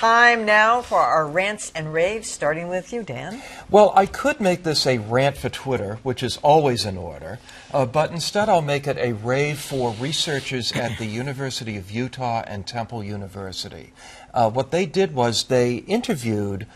Time now for our rants and raves, starting with you, Dan. Well, I could make this a rant for Twitter, which is always in order, but instead I'll make it a rave for researchers at the University of Utah and Temple University. What they did was they interviewed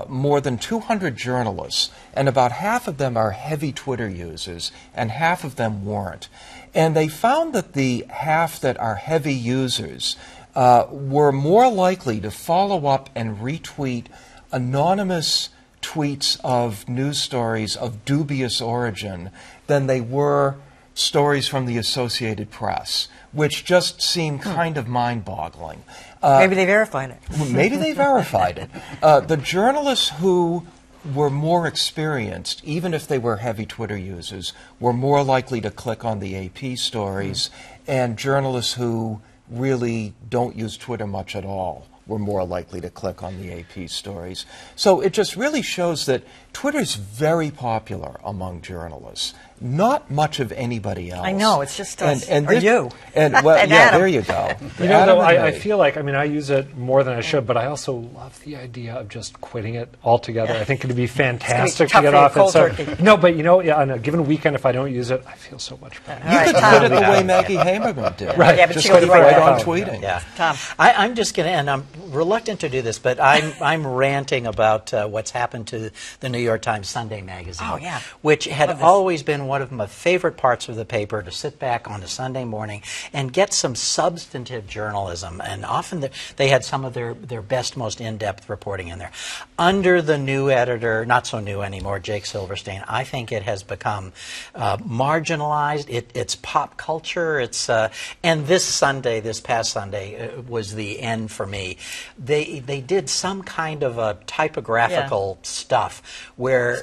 more than 200 journalists, and about half of them are heavy Twitter users, and half of them weren't. And they found that the half that are heavy users were more likely to follow up and retweet anonymous tweets of news stories of dubious origin than they were stories from the Associated Press, which just seemed kind of mind-boggling. Maybe they verified it. Maybe they verified it. The journalists who were more experienced, even if they were heavy Twitter users, were more likely to click on the AP stories, and journalists who really don't use Twitter much at all were more likely to click on the AP stories. So it just really shows that Twitter's very popular among journalists. Not much of anybody else. I know, it's just us, and or you. And, well, and yeah, Adam. there you go. You know, though, I feel like, I mean, I use it more than I should, but I also love the idea of just quitting it altogether. I think it'd be fantastic to get off it. So, no, but you know, yeah, on a given weekend, if I don't use it, I feel so much better. You could quit it the way Maggie Hamerman did. Right. Yeah, but just she goes right right on tweeting. Yeah. Tom. I'm just going to, and I'm reluctant to do this, but I'm ranting about what's happened to the New York Times Sunday magazine. Oh, yeah. Which had always been one of my favorite parts of the paper, to sit back on a Sunday morning and get some substantive journalism. And often they had some of their best, most in-depth reporting in there. Under the new editor, not so new anymore, Jake Silverstein, I think it has become marginalized. It's pop culture. It's and this past Sunday, was the end for me. They did some kind of a typographical stuff where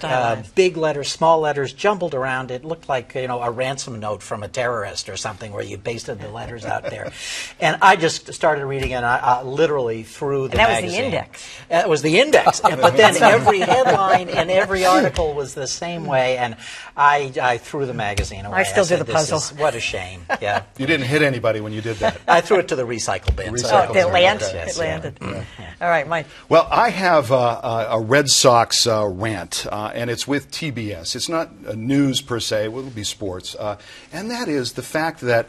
big letters, small letters jumbled around. It looked like, you know, a ransom note from a terrorist or something, where you pasted the letters out there. And I just started reading it, and I literally threw the magazine. That was the index. That was the index. But then every headline and every article was the same way, and I threw the magazine away. I still do the "This puzzle." is- what a shame. Yeah. You didn't hit anybody when you did that. I threw it to the recycle bin. Recycle It bin. landed. Yes, It landed. All right, Mike. Well, I have a Red Sox rant, and it's with TBS. It's not news per se, it will be sports. And that is the fact that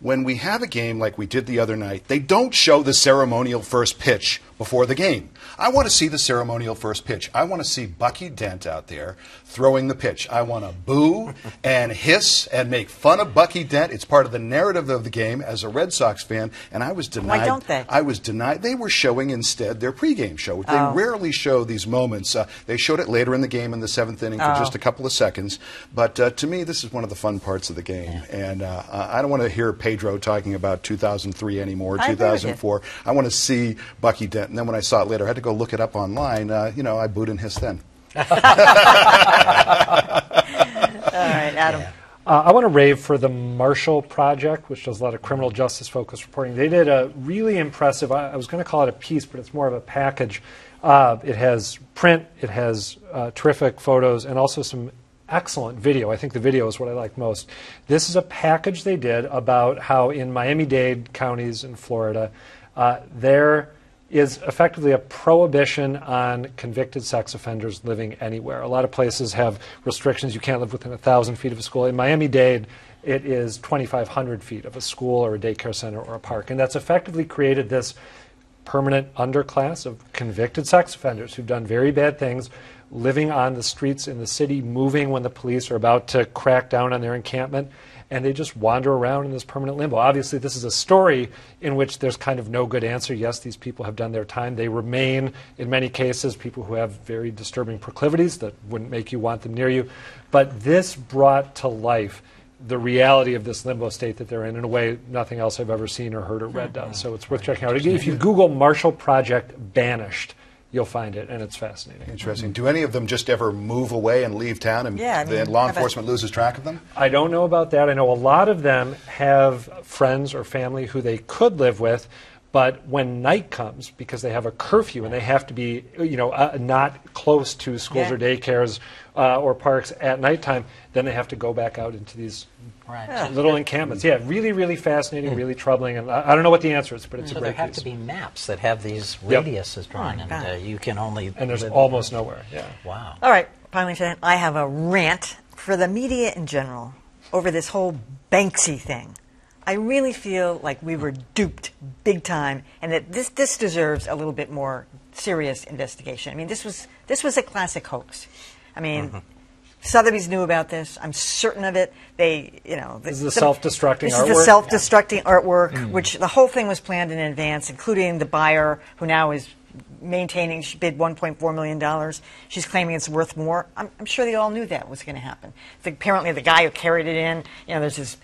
when we have a game like we did the other night, they don't show the ceremonial first pitch before the game. I want to see the ceremonial first pitch. I want to see Bucky Dent out there throwing the pitch. I want to boo and hiss and make fun of Bucky Dent. It's part of the narrative of the game as a Red Sox fan, and I was denied. Why don't they? I was denied. They were showing instead their pregame show. They rarely show these moments. They showed it later in the game in the seventh inning for just a couple of seconds. But to me, this is one of the fun parts of the game. And I don't want to hear Pedro talking about 2003 anymore, 2004. I want to see Bucky Dent. And then when I saw it later, I had to go look it up online. You know, I booed and hissed then. All right, Adam. I want to rave for the Marshall Project, which does a lot of criminal justice focused reporting. They did a really impressive, I was going to call it a piece, but it's more of a package. It has print, it has terrific photos, and also some excellent video. I think the video is what I like most. This is a package they did about how in Miami-Dade counties in Florida, there is effectively a prohibition on convicted sex offenders living anywhere. A lot of places have restrictions. You can't live within 1,000 feet of a school. In Miami-Dade, it is 2,500 feet of a school or a daycare center or a park. And that's effectively created this permanent underclass of convicted sex offenders who've done very bad things, living on the streets in the city, moving when the police are about to crack down on their encampment, and they just wander around in this permanent limbo. Obviously, this is a story in which there's kind of no good answer. Yes, these people have done their time. They remain, in many cases, people who have very disturbing proclivities that wouldn't make you want them near you. But this brought to life the reality of this limbo state that they're in a way nothing else I've ever seen or heard or read does. So it's worth checking out. If you Google Marshall Project Banished, you'll find it, and it's fascinating. Interesting. Do any of them just ever move away and leave town, and then law enforcement loses track of them? I don't know about that. I know a lot of them have friends or family who they could live with, But when night comes, because they have a curfew and they have to be, not close to schools or daycares or parks at nighttime, then they have to go back out into these little encampments. Yeah, really, really fascinating, really troubling. And I don't know what the answer is, but it's a So great there have piece. to be maps that have these radiuses drawn, and you can only... And there's almost nowhere, Wow. All right, finally, tonight, I have a rant for the media in general over this whole Banksy thing. I really feel like we were duped big time, and that this deserves a little bit more serious investigation. I mean, this was a classic hoax. I mean, Sotheby's knew about this. I'm certain of it. This is the self-destructing artwork. This is the self-destructing artwork, which the whole thing was planned in advance, including the buyer, who now is maintaining. She bid $1.4 million. She's claiming it's worth more. I'm sure they all knew that was going to happen. Apparently, the guy who carried it in, there's this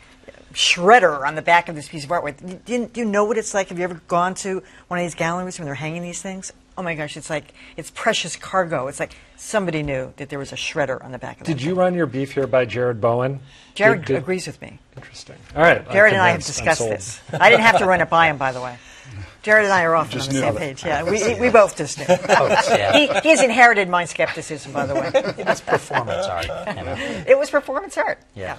shredder on the back of this piece of artwork. Do you know what it's like? Have you ever gone to one of these galleries when they're hanging these things? Oh my gosh, it's precious cargo. It's like somebody knew that there was a shredder on the back of it. Did you run your beef here by Jared Bowen? Jared agrees with me. Interesting. All right. Jared and I have discussed this. I didn't have to run it by him, by the way. Jared and I are often on the same page. Yeah, we both just knew. He has inherited my skepticism, by the way. It's performance art. It was performance art. Yeah.